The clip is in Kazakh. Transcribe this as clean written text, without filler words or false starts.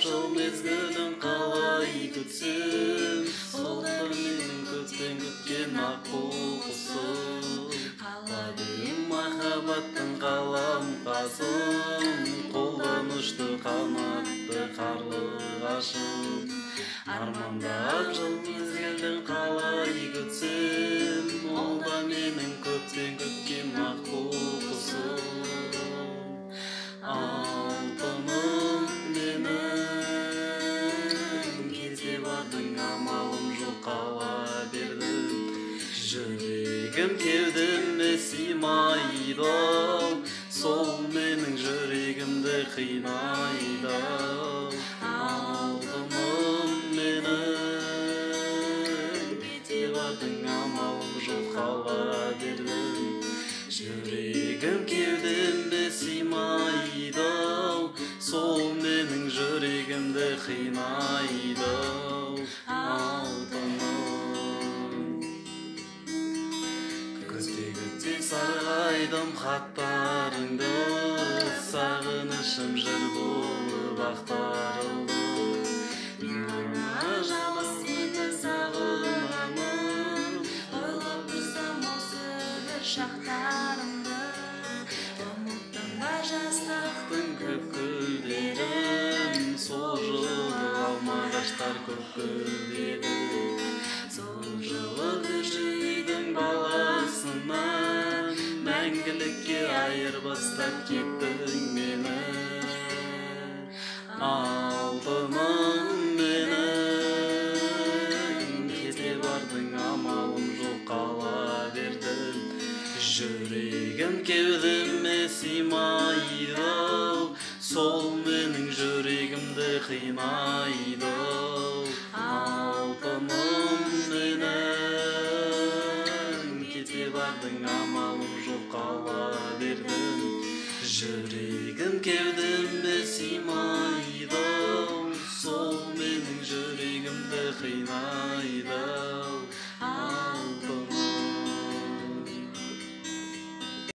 жашыл мезгілін қалай күтсем, солдар менің көптен күткен ақ құсым. Қаладым махаббаттың қаламқасын, қолданышты қанатты қарлығашым. Армандап жыл мезгілін қалай күтсем, ол да менің көптен күткен ақ құсым. Алтыным менің, кете бардың амалым жоқ қала бердім. Жүрегім кеудеме сыймайды, сол менің жүрегімді қинайды. Алтыным менің, кете бардың амалым жоқ қала бердім. Жүрегім кеудеме сыймайды, сол менің жүрегімді қинайды. Алтыным, көте сарғайдым хаттарыңды, сағынышым жыр болып ақтарылды. Мына жалғыз сені сағынамын, ойлап тұрсам осы бір шақтарымды. Ұмыттым ба жастықтың көп гүлдерін, сол жылы алмағаштар көп гүлдеді. Сол жылы жүрегің баласынан, мәңгілікке айырбастап кеттің мені. Алтыным менің, кете бардың амалым жоқ қала бердім. Жүрегім кеудеме сыймайды, сол менің жүрегімді қинайды. Алтыным менің, кете бардың амалым жоқ қала бердім. Жүрегім кеудеме